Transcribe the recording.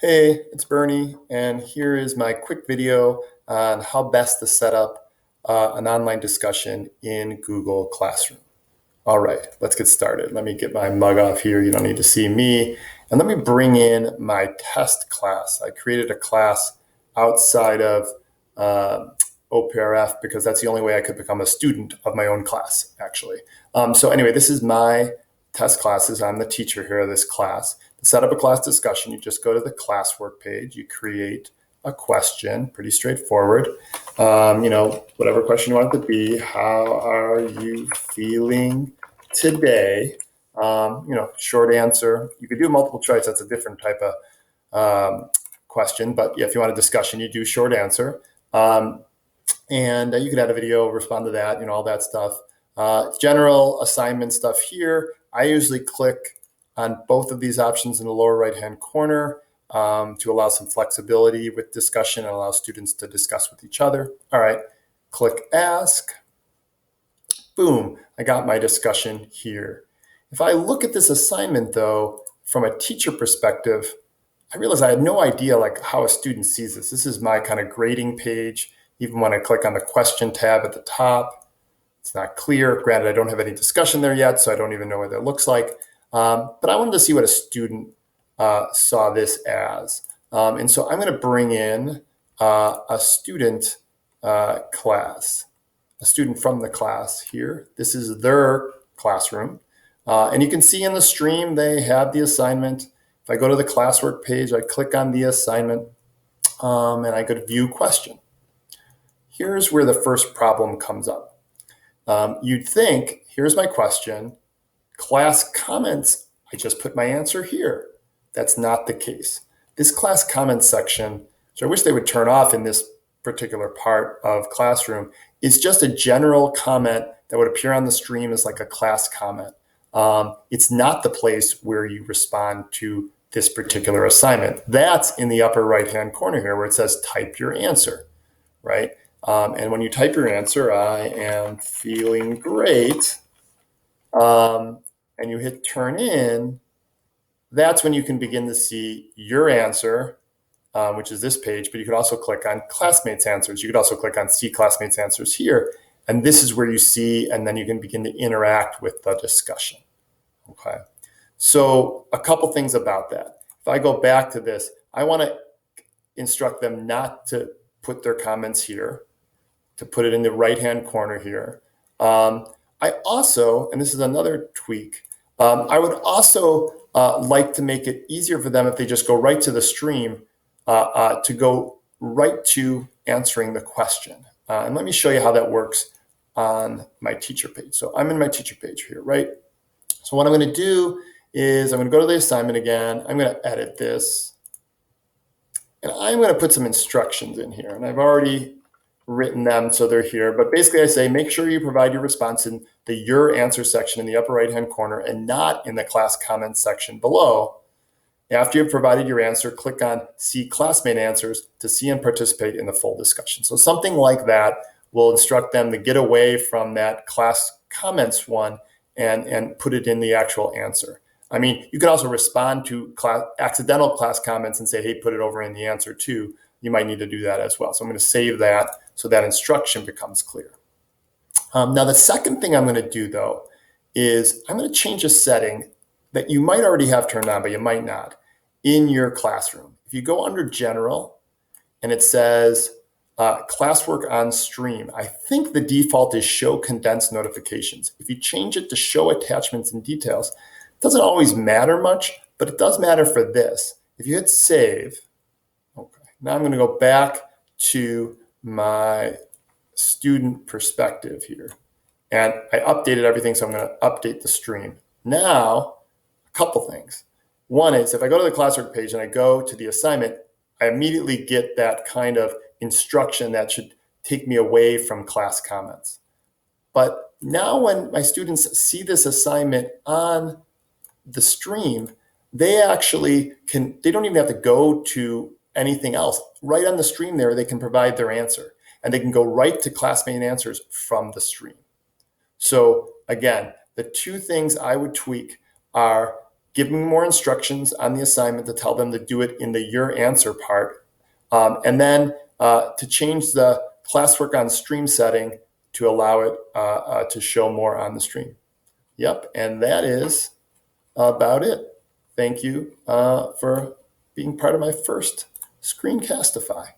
Hey, it's Bernie, and here is my quick video on how best to set up an online discussion in Google Classroom. All right, let's get started. Let me get my mug off here. You don't need to see me. And let me bring in my test class. I created a class outside of uh, OPRF because that's the only way I could become a student of my own class, actually. So anyway, this is my test classes. I'm the teacher here of this class. To set up a class discussion, you just go to the classwork page. You create a question, pretty straightforward. Whatever question you want it to be. How are you feeling today? Short answer. You could do multiple choice. That's a different type of question. But yeah, if you want a discussion, you do short answer. And you could add a video, respond to that, all that stuff. General assignment stuff here. I usually click on both of these options in the lower right-hand corner to allow some flexibility with discussion and allow students to discuss with each other. All right, click ask. Boom, I got my discussion here. If I look at this assignment though, from a teacher perspective, I realize I had no idea like how a student sees this. This is my kind of grading page. Even when I click on the question tab at the top, it's not clear. Granted, I don't have any discussion there yet, so I don't even know what that looks like. But I wanted to see what a student saw this as. And so I'm going to bring in a student class, a student from the class here. This is their classroom. And you can see in the stream, they have the assignment. If I go to the classwork page, I click on the assignment and I go to view question. Here's where the first problem comes up. You'd think, here's my question, class comments, I just put my answer here. That's not the case. This class comments section, which I wish they would turn off in this particular part of Classroom, is just a general comment that would appear on the stream as like a class comment. It's not the place where you respond to this particular assignment. That's in the upper right-hand corner here where it says type your answer, right? And when you type your answer, I am feeling great, and you hit turn in, that's when you can begin to see your answer, which is this page, but you could also click on classmates' answers. You could also click on see classmates' answers here, and this is where you see, and then you can begin to interact with the discussion, okay? So a couple things about that. If I go back to this, I want to instruct them not to put their comments here, to put it in the right-hand corner here. I also, and this is another tweak, I would also like to make it easier for them if they just go right to the stream to go right to answering the question. And let me show you how that works on my teacher page. So I'm in my teacher page here, right? So what I'm going to do is I'm going to go to the assignment again. I'm going to edit this. And I'm going to put some instructions in here. And I've already written them so they're here. But basically I say, make sure you provide your response in the your answer section in the upper right-hand corner and not in the class comments section below. After you've provided your answer, click on see classmate answers to see and participate in the full discussion. So something like that will instruct them to get away from that class comments one and put it in the actual answer. I mean, you can also respond to accidental class comments and say, hey, put it over in the answer too. You might need to do that as well. So I'm going to save that so that instruction becomes clear. Now, the second thing I'm going to do, though, is I'm going to change a setting that you might already have turned on, but you might not, in your classroom. If you go under General and it says Classwork on Stream, I think the default is Show Condensed Notifications. If you change it to Show Attachments and Details, it doesn't always matter much, but it does matter for this. If you hit Save, okay, now I'm going to go back to my student perspective here. And I updated everything, so I'm going to update the stream. Now, a couple things. One is if I go to the classwork page and I go to the assignment, I immediately get that kind of instruction that should take me away from class comments. But now when my students see this assignment on the stream, they actually they don't even have to go to anything else. Right on the stream there, they can provide their answer. And they can go right to classmate answers from the stream. So again, the two things I would tweak are give me more instructions on the assignment to tell them to do it in the your answer part, and then to change the classwork on stream setting to allow it to show more on the stream. Yep, and that is about it. Thank you for being part of my first Screencastify.